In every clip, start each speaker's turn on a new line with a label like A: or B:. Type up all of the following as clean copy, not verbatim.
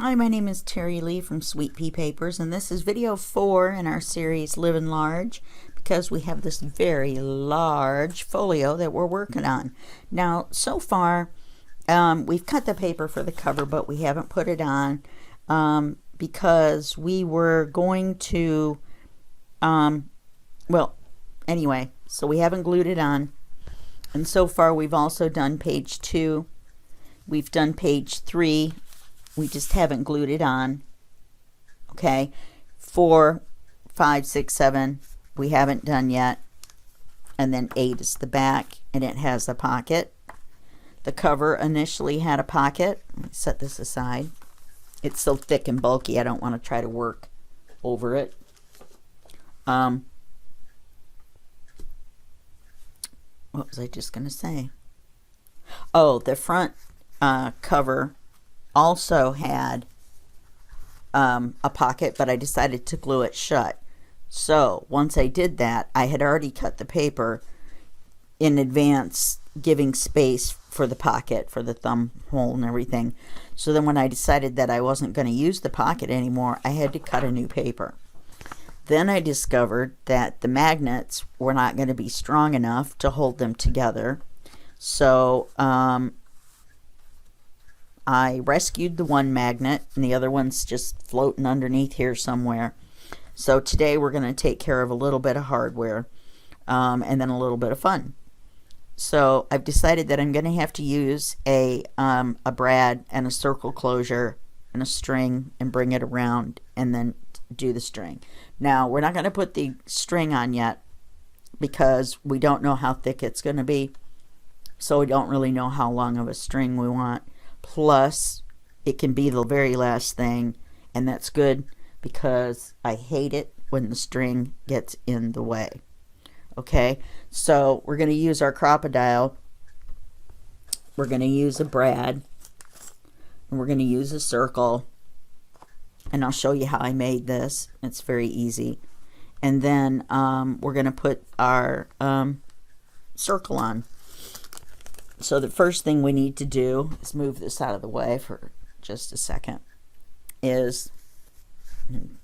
A: Hi, my name is Terry Lee from Sweet Pea Papers, and this is video 4 in our series Livin Large, because we have this very large folio that we're working on. Now, so far, we've cut the paper for the cover, but we haven't put it on because we were going to, well, anyway, so we haven't glued it on. And so far, we've also done page 2. We've done page 3. We just haven't glued it on. Okay, 4, 5, 6, 7 we haven't done yet, and then 8 is the back, and it has a pocket. The cover initially had a pocket. Let me set this aside. It's so thick and bulky I don't want to try to work over it. What was I just gonna say? Oh, the front cover also had a pocket, but I decided to glue it shut. So once I did that, I had already cut the paper in advance, giving space for the pocket, for the thumb hole and everything. So then when I decided that I wasn't going to use the pocket anymore, I had to cut a new paper. Then I discovered that the magnets were not going to be strong enough to hold them together. So I rescued the one magnet, and the other one's just floating underneath here somewhere. So today we're going to take care of a little bit of hardware and then a little bit of fun. So I've decided that I'm going to have to use a brad and a circle closure and a string and bring it around and then do the string. Now we're not going to put the string on yet because we don't know how thick it's going to be. So we don't really know how long of a string we want. Plus, it can be the very last thing, and that's good because I hate it when the string gets in the way. Okay, so we're going to use our crocodile. We're going to use a brad, and we're going to use a circle, and I'll show you how I made this. It's very easy. And then we're going to put our circle on. So the first thing we need to do is move this out of the way for just a second. Is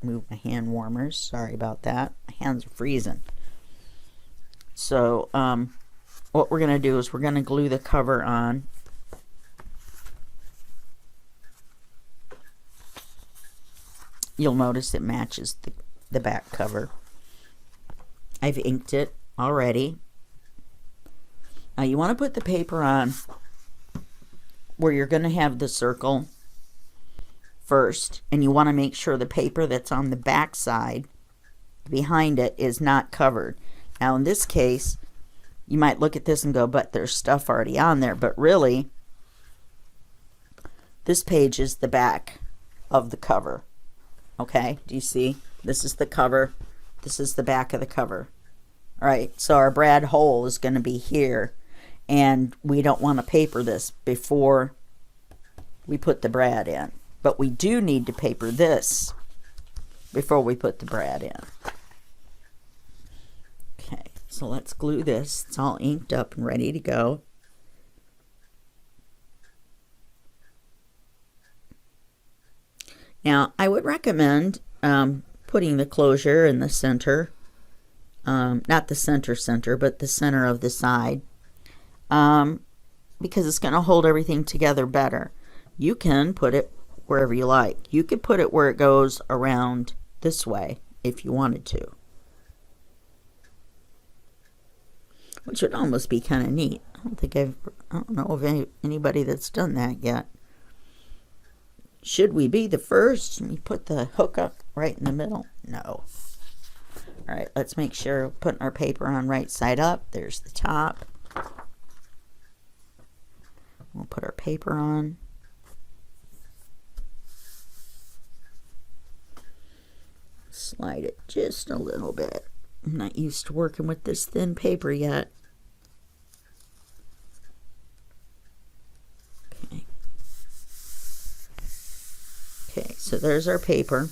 A: move my hand warmers. Sorry about that. My hands are freezing. So what we're going to do is we're going to glue the cover on. You'll notice it matches the back cover. I've inked it already. Now you want to put the paper on where you're going to have the circle first, and you want to make sure the paper that's on the back side behind it is not covered. Now in this case, you might look at this and go, but there's stuff already on there, but really this page is the back of the cover. Okay, do you see? This is the cover, this is the back of the cover. All right, so our brad hole is going to be here, and we don't want to paper this before we put the brad in. But we do need to paper this before we put the brad in. Okay, so let's glue this. It's all inked up and ready to go. Now, I would recommend putting the closure in the center. Not the center, but the center of the side. Because it's going to hold everything together better. You can put it wherever you like. You could put it where it goes around this way if you wanted to, which would almost be kind of neat. I don't know of anybody that's done that yet. Should we be the first? And we put the hook up right in the middle? No. All right, let's make sure we're putting our paper on right side up. There's the top. We'll put our paper on. Slide it just a little bit. I'm not used to working with this thin paper yet. Okay. Okay, so there's our paper.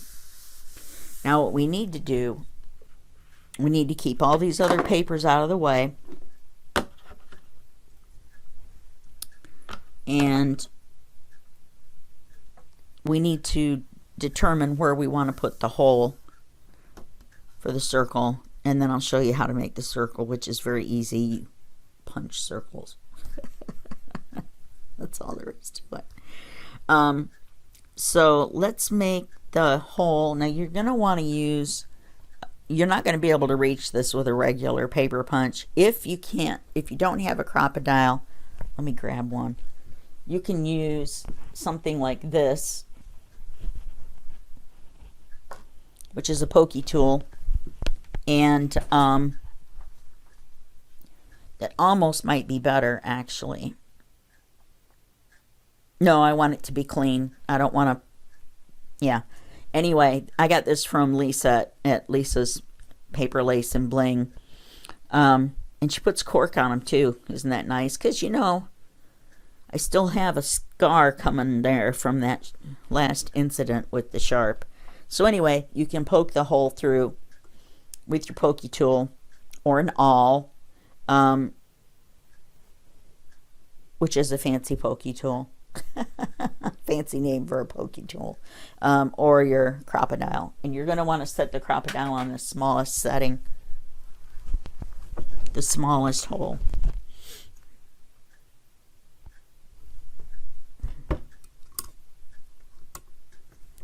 A: Now what we need to do, we need to keep all these other papers out of the way. And we need to determine where we want to put the hole for the circle, and then I'll show you how to make the circle, which is very easy. You punch circles. That's all there is to it. So let's make the hole. Now you're going to want to use, you're not going to be able to reach this with a regular paper punch. If you don't have a crocodile, let me grab one. You can use something like this, which is a pokey tool, and that almost might be better, actually. No, I want it to be clean. I don't want to, yeah. Anyway, I got this from Lisa at Lisa's Paper Lace and Bling. And she puts cork on them too. Isn't that nice? Because, you know, I still have a scar coming there from that last incident with the Sharp. So anyway, you can poke the hole through with your pokey tool or an awl, which is a fancy pokey tool. Fancy name for a pokey tool, or your crocodile. And you're going to want to set the crocodile on the smallest setting, the smallest hole.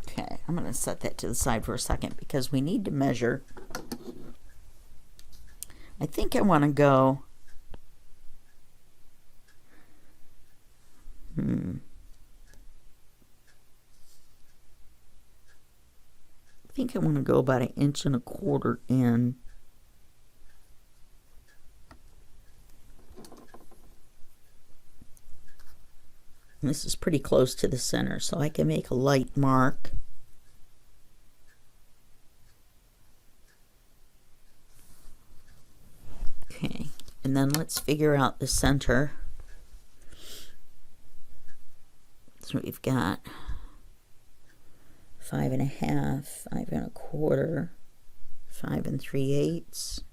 A: Okay, I'm going to set that to the side for a second because we need to measure. I think I want to go I think I want to go about 1.25 inches in. And this is pretty close to the center, so I can make a light mark. Okay, and then let's figure out the center. So we've got 5.5, 5 1/4, 5 3/8.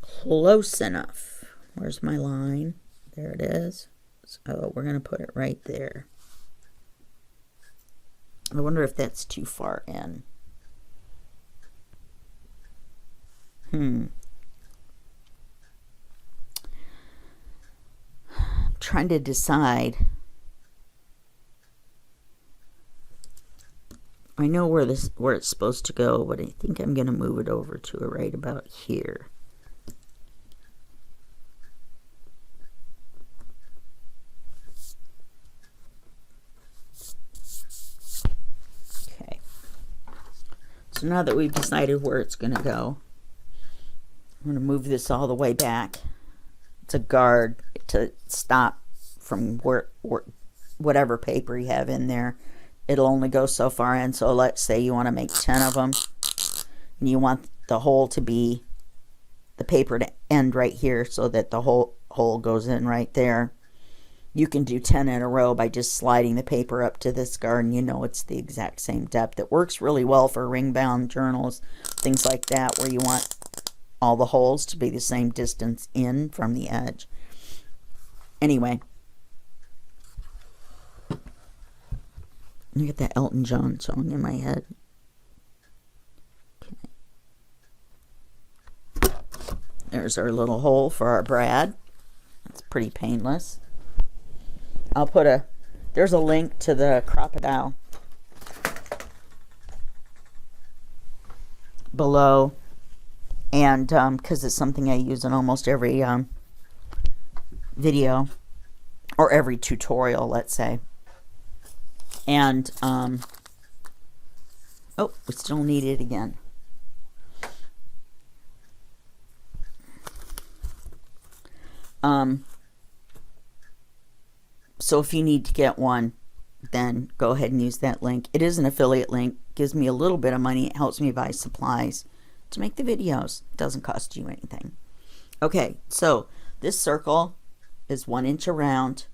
A: Close enough. Where's my line? There it is. So we're going to put it right there. I wonder if that's too far in. I'm trying to decide. I know where it's supposed to go, but I think I'm going to move it over to right about here. Okay. So now that we've decided where it's going to go, I'm going to move this all the way back. It's a guard to stop from whatever paper you have in there. It'll only go so far in. So let's say you want to make 10 of them, and you want the hole to be, the paper to end right here so that the whole hole goes in right there. You can do 10 in a row by just sliding the paper up to this guard, and you know it's the exact same depth. It works really well for ring-bound journals, things like that, where you want all the holes to be the same distance in from the edge. Anyway, I get that Elton John song in my head. Okay. There's our little hole for our brad. It's pretty painless. I'll put there's a link to the crocodile below, and because it's something I use in almost every video or every tutorial, let's say. And oh, we still need it again. So if you need to get one, then go ahead and use that link. It is an affiliate link. Gives me a little bit of money. It helps me buy supplies to make the videos. It doesn't cost you anything. Okay, so this circle is 1 inch around,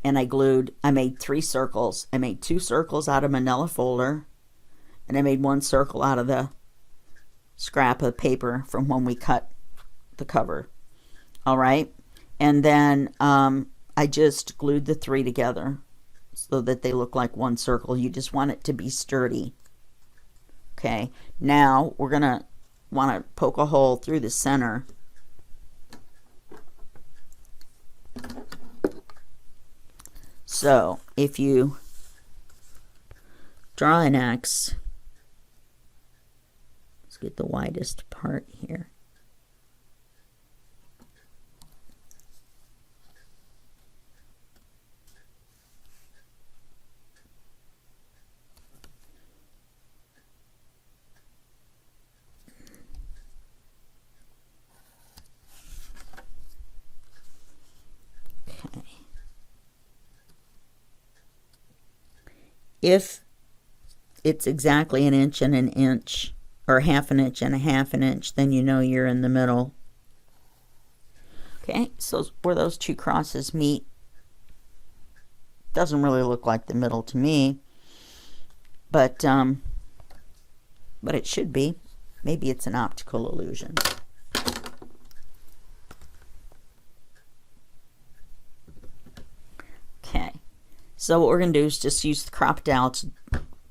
A: and I made 3 circles. I made 2 circles out of manila folder, and I made 1 circle out of the scrap of paper from when we cut the cover. All right, and then I just glued the 3 together so that they look like one circle. You just want it to be sturdy. Okay, now we're gonna want to poke a hole through the center. So if you draw an X, let's get the widest part here. If it's exactly an inch and an inch, or half an inch and a half an inch, then you know you're in the middle. Okay, so where those two crosses meet, doesn't really look like the middle to me, but it should be. Maybe it's an optical illusion. Okay. So what we're going to do is just use the crop dowel to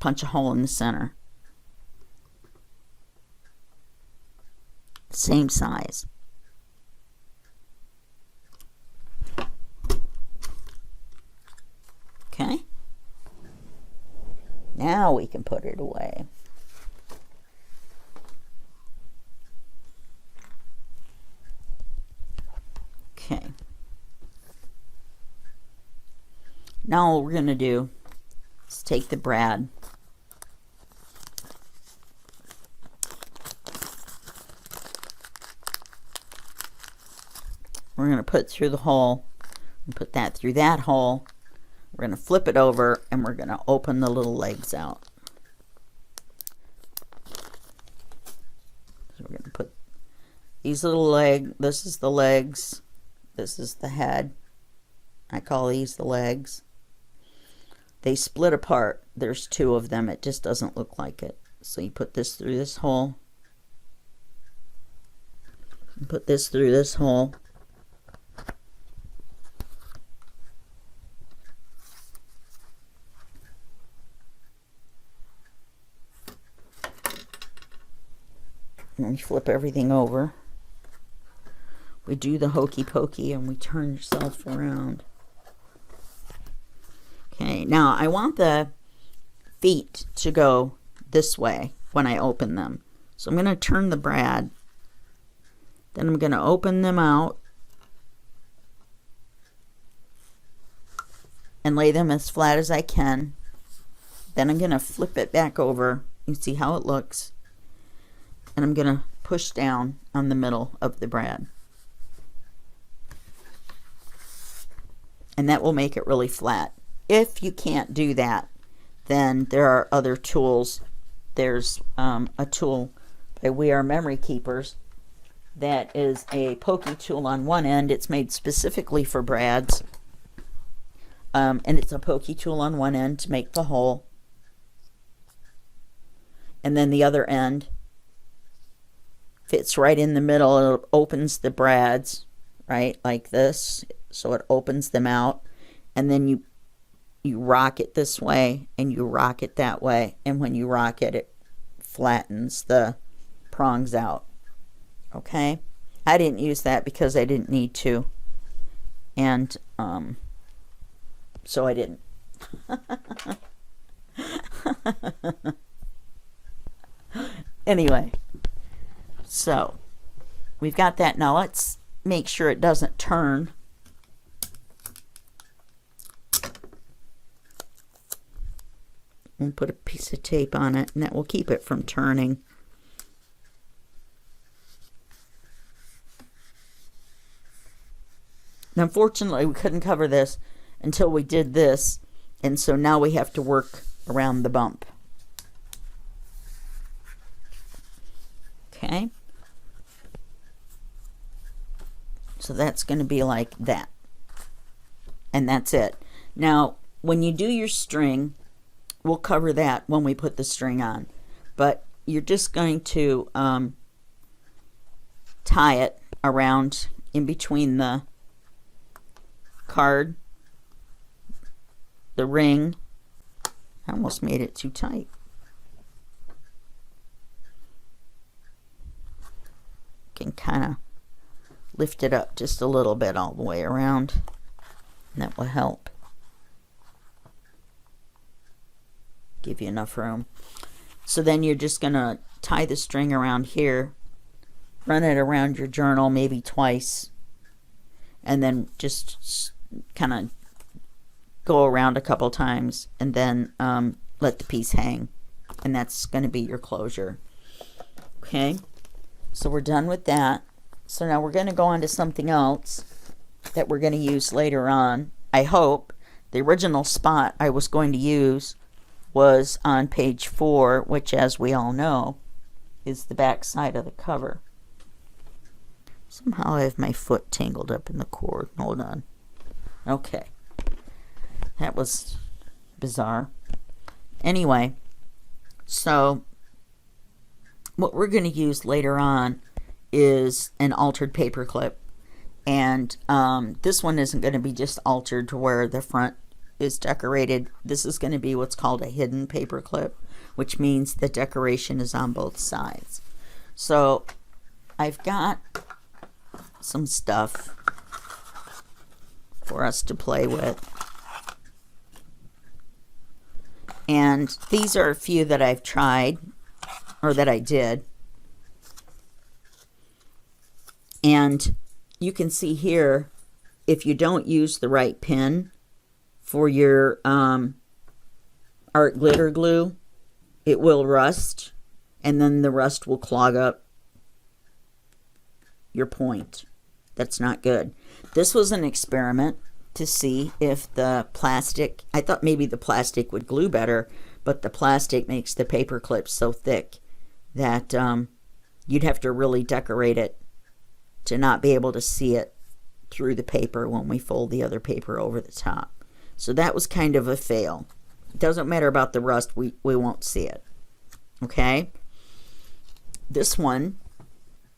A: punch a hole in the center. Same size. Okay. Now we can put it away. Okay. Now what we're going to do is take the brad, we're going to put it through the hole, and put that through that hole. We're going to flip it over and we're going to open the little legs out. So we're going to put these little legs, this is the legs, this is the head. I call these the legs. They split apart. There's two of them. It just doesn't look like it. So you put this through this hole. And put this through this hole. And we flip everything over. We do the hokey pokey and we turn yourself around. Okay, now I want the feet to go this way when I open them. So I'm going to turn the brad. Then I'm going to open them out and lay them as flat as I can. Then I'm going to flip it back over. You see how it looks. And I'm going to push down on the middle of the brad. And that will make it really flat. If you can't do that, then there are other tools. There's a tool by We Are Memory Keepers that is a pokey tool on one end. It's made specifically for brads. And it's a pokey tool on one end to make the hole. And then the other end fits right in the middle. It opens the brads, right, like this. So it opens them out. And then you rock it this way and you rock it that way, and when you rock it, it flattens the prongs out. Okay, I didn't use that because I didn't need to, and so I didn't. Anyway, so we've got that. Now let's make sure it doesn't turn. And put a piece of tape on it, and that will keep it from turning. Now, unfortunately, we couldn't cover this until we did this, and so now we have to work around the bump. Okay? So that's going to be like that. And that's it. Now, when you do your string, we'll cover that when we put the string on. But you're just going to tie it around in between the card the ring. I almost made it too tight. Can kind of lift it up just a little bit all the way around, and that will help give you enough room. So then you're just going to tie the string around here, run it around your journal maybe twice, and then just kind of go around a couple times, and then let the piece hang, and that's going to be your closure. Okay, so we're done with that. So now we're going to go on to something else that we're going to use later on. I hope. The original spot I was going to use was on page 4, which, as we all know, is the back side of the cover. Somehow I have my foot tangled up in the cord. Hold on. Okay. That was bizarre. Anyway, so what we're going to use later on is an altered paper clip. And this one isn't going to be just altered to where the front is decorated. This is going to be what's called a hidden paper clip, which means the decoration is on both sides. So I've got some stuff for us to play with. And these are a few that I've tried, or that I did. And you can see here, if you don't use the right pin for your art glitter glue, it will rust, and then the rust will clog up your point. That's not good. This was an experiment to see if the plastic, I thought maybe the plastic would glue better, but the plastic makes the paper clip so thick that you'd have to really decorate it to not be able to see it through the paper when we fold the other paper over the top. So that was kind of a fail. It doesn't matter about the rust, we won't see it. Okay? This one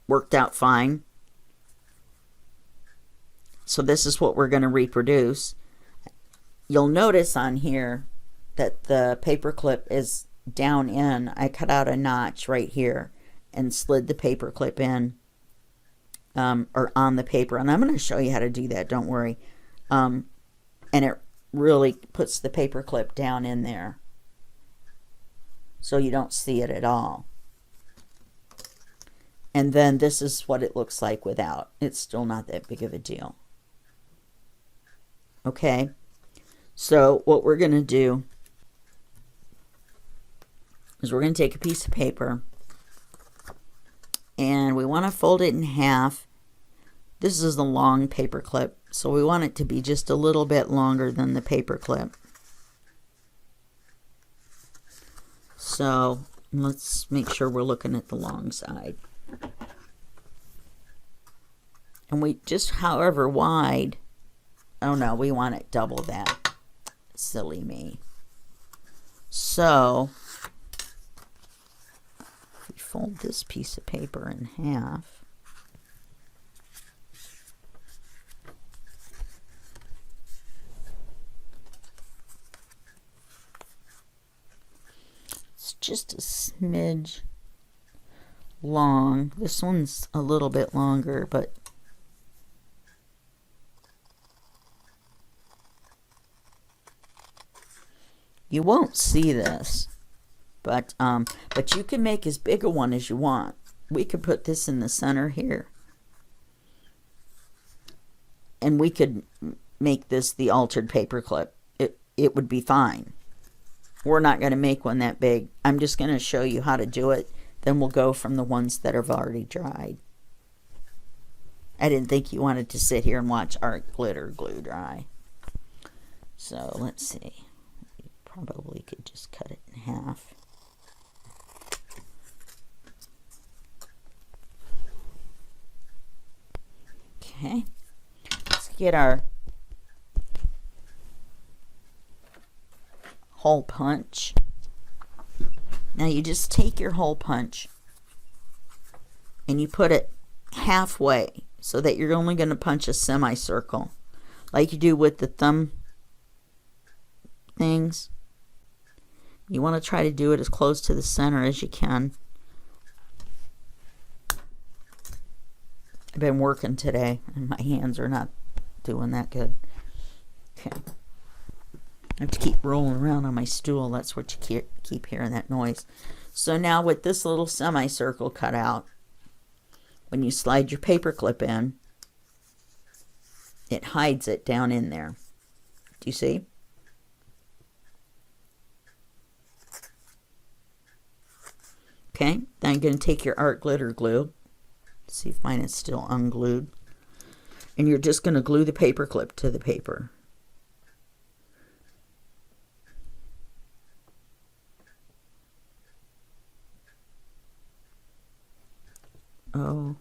A: worked out fine. So this is what we're going to reproduce. You'll notice on here that the paper clip is down in. I cut out a notch right here and slid the paper clip in, or on the paper. And I'm going to show you how to do that, don't worry. And it really puts the paper clip down in there so you don't see it at all. And then this is what it looks like without. It's still not that big of a deal. Okay, so what we're going to do is we're going to take a piece of paper and we want to fold it in half. This is a long paper clip, so we want it to be just a little bit longer than the paper clip. So let's make sure we're looking at the long side. And we just, however wide, oh no, we want it double that. Silly me. So we fold this piece of paper in half. It's just a smidge long. This one's a little bit longer, but you won't see this, but you can make as big a one as you want. We could put this in the center here, and we could make this the altered paper clip. It would be fine. We're not going to make one that big. I'm just going to show you how to do it. Then we'll go from the ones that have already dried. I didn't think you wanted to sit here and watch art glitter glue dry. So let's see. Probably could just cut it in half. Okay, let's get our hole punch. Now you just take your hole punch and you put it halfway so that you're only going to punch a semicircle like you do with the things, you want to try to do it as close to the center as you can. I've been working today and my hands are not doing that good. Okay. I have to keep rolling around on my stool. That's what you keep hearing, that noise. So now with this little semicircle cut out, when you slide your paper clip in, it hides it down in there. Do you see? Okay, then I'm going to take your art glitter glue. See if mine is still unglued. And you're just going to glue the paper clip to the paper. Oh.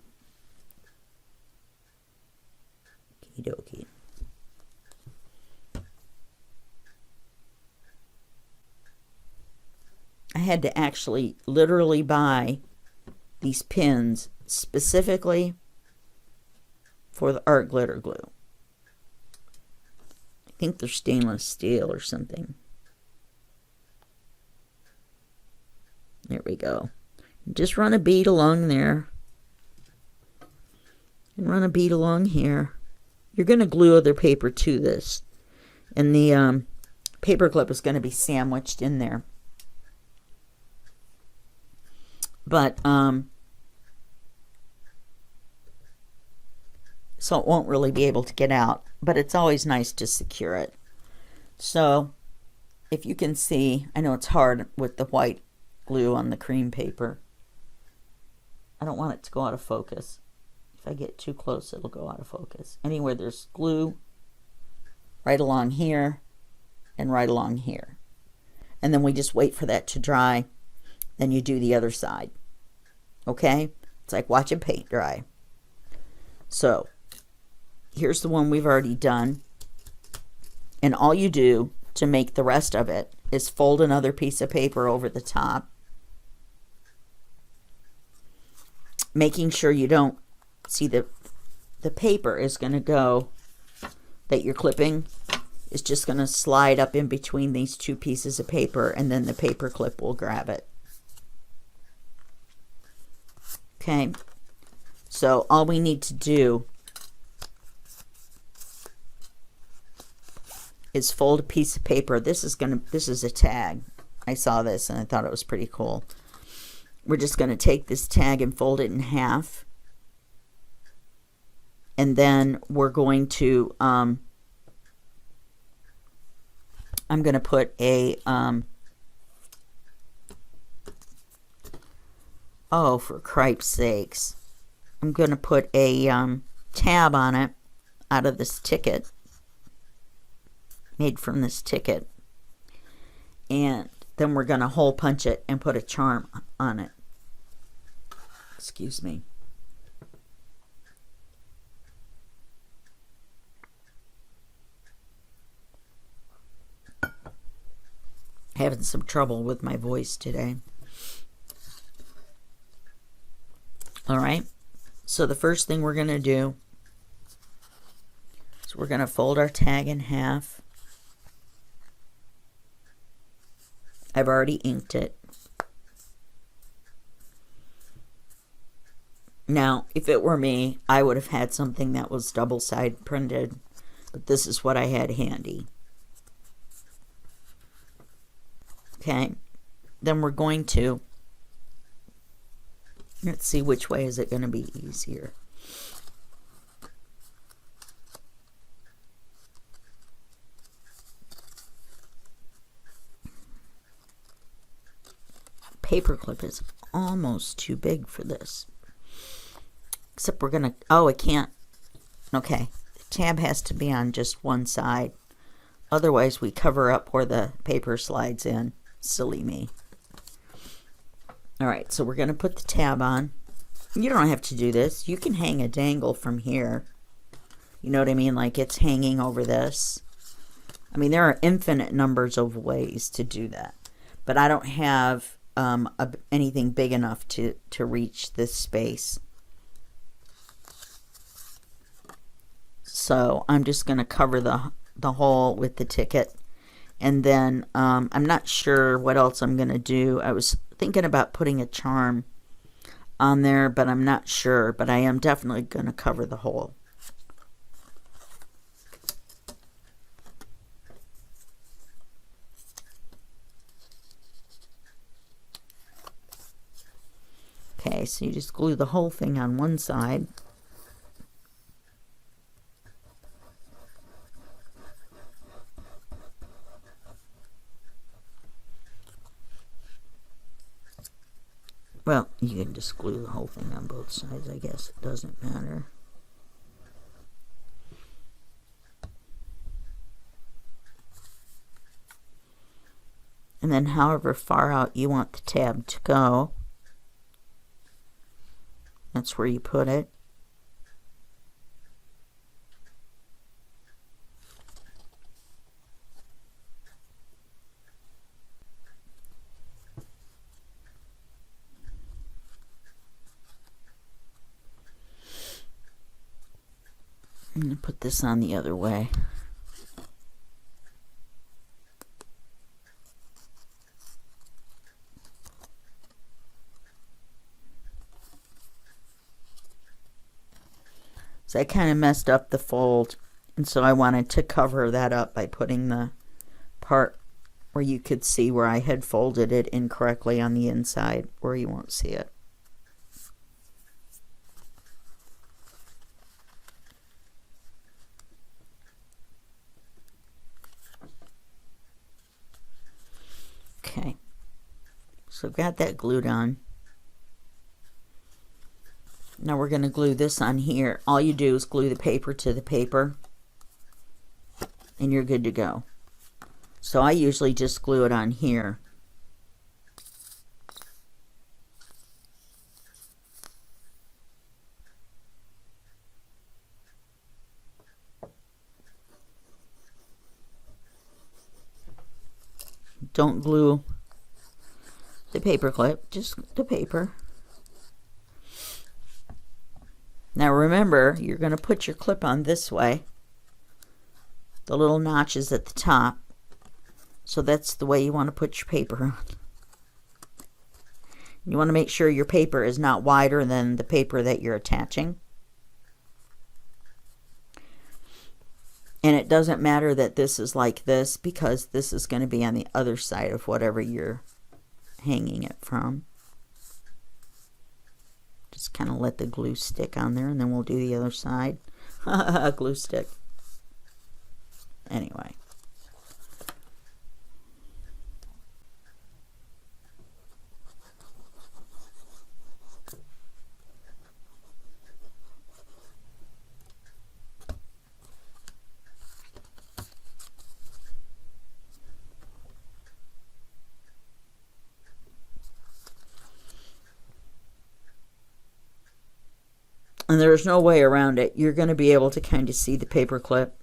A: Okie dokie. I had to actually literally buy these pins specifically for the art glitter glue. I think they're stainless steel or something. There we go. Just run a bead along there. And run a bead along here. You're going to glue other paper to this. And the paper clip is going to be sandwiched in there. But, so it won't really be able to get out. But it's always nice to secure it. So, if you can see, I know it's hard with the white glue on the cream paper. I don't want it to go out of focus. If I get too close, it'll go out of focus. Anywhere there's glue, right along here, and right along here. And then we just wait for that to dry. Then you do the other side. Okay? It's like watching paint dry. So, here's the one we've already done. And all you do to make the rest of it is fold another piece of paper over the top. Making sure you don't see the paper is going to go, that you're clipping is just going to slide up in between these two pieces of paper, and then the paper clip will grab it. Okay, so all we need to do is fold a piece of paper. This is a tag. I saw this and I thought it was pretty cool. We're just going to take this tag and fold it in half. And then we're going to, I'm going to put a, oh, for cripe's sakes. I'm going to put a tab on it out of this ticket. Made from this ticket. And then we're going to hole punch it and put a charm on it. Excuse me. Having some trouble with my voice today. Alright, so the first thing we're going to do is we're going to fold our tag in half. I've already inked it. Now, if it were me, I would have had something that was double-side printed, but this is what I had handy. Okay, then we're going to, let's see which way is it going to be easier. Paperclip is almost too big for this. Except we're going to, oh, it can't. Okay, the tab has to be on just one side. Otherwise, we cover up where the paper slides in. Silly me. Alright, so we're going to put the tab on. You don't have to do this. You can hang a dangle from here. You know what I mean? Like it's hanging over this. I mean, there are infinite numbers of ways to do that. But I don't have anything big enough to reach this space. So I'm just going to cover the hole with the ticket. And then I'm not sure what else I'm going to do. I was thinking about putting a charm on there, but I'm not sure. But I am definitely going to cover the hole. Okay, so you just glue the whole thing on one side. Well, you can just glue the whole thing on both sides, I guess. It doesn't matter. And then however far out you want the tab to go, that's where you put it. I'm going to put this on the other way. So I kind of messed up the fold, and so I wanted to cover that up by putting the part where you could see where I had folded it incorrectly on the inside, where you won't see it. Okay, so got that glued on. Now we're going to glue this on here. All you do is glue the paper to the paper, and you're good to go. So I usually just glue it on here. Don't glue the paper clip, just the paper. Now remember, you're going to put your clip on this way. The little notch is at the top. So that's the way you want to put your paper on. You want to make sure your paper is not wider than the paper that you're attaching. And it doesn't matter that this is like this, because this is going to be on the other side of whatever you're hanging it from. Just kind of let the glue stick on there, and then we'll do the other side. Glue stick. Anyway. And there's no way around it. You're going to be able to kind of see the paper clip.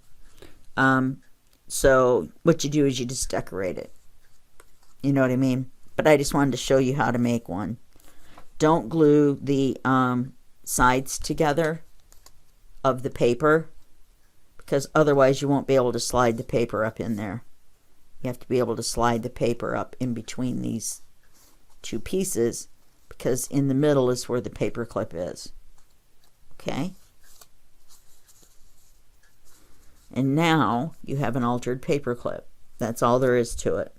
A: So what you do is you just decorate it. You know what I mean? But I just wanted to show you how to make one. Don't glue the sides together of the paper, because otherwise you won't be able to slide the paper up in there. You have to be able to slide the paper up in between these two pieces, because in the middle is where the paper clip is. Okay, and now you have an altered paper clip. That's all there is to it.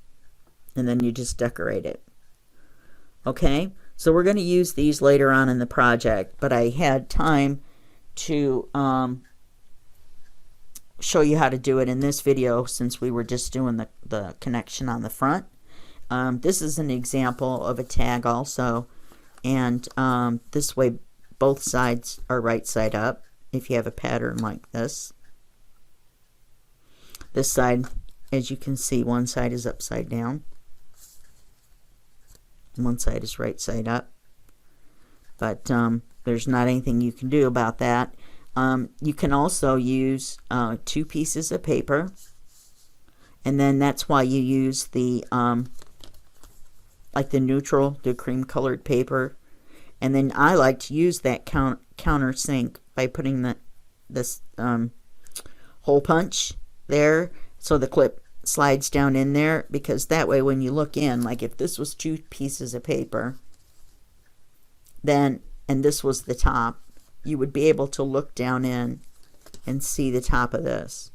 A: And then you just decorate it. Okay, so we're going to use these later on in the project, but I had time to show you how to do it in this video, since we were just doing the connection on the front. This is an example of a tag also, and this way both sides are right side up if you have a pattern like this. This side, as you can see, one side is upside down. One side is right side up. But there's not anything you can do about that. You can also use 2 pieces of paper. And then that's why you use the like the neutral, the cream colored paper. And then I like to use that countersink by putting this hole punch there, so the clip slides down in there, because that way when you look in, like if this was 2 pieces of paper, then, and this was the top, you would be able to look down in and see the top of this.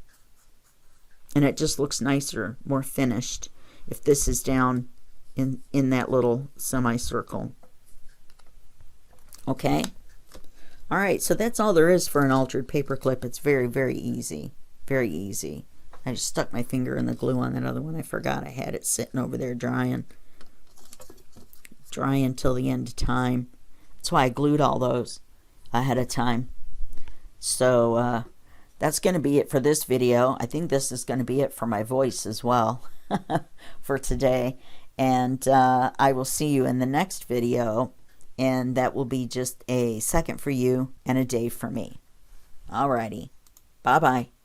A: And it just looks nicer, more finished, if this is down in that little semicircle. Okay? All right, so that's all there is for an altered paper clip. It's very, very easy. Very easy. I just stuck my finger in the glue on that other one. I forgot I had it sitting over there drying. Drying till the end of time. That's why I glued all those ahead of time. So that's going to be it for this video. I think this is going to be it for my voice as well for today. And I will see you in the next video. And that will be just a second for you and a day for me. Alrighty. Bye-bye.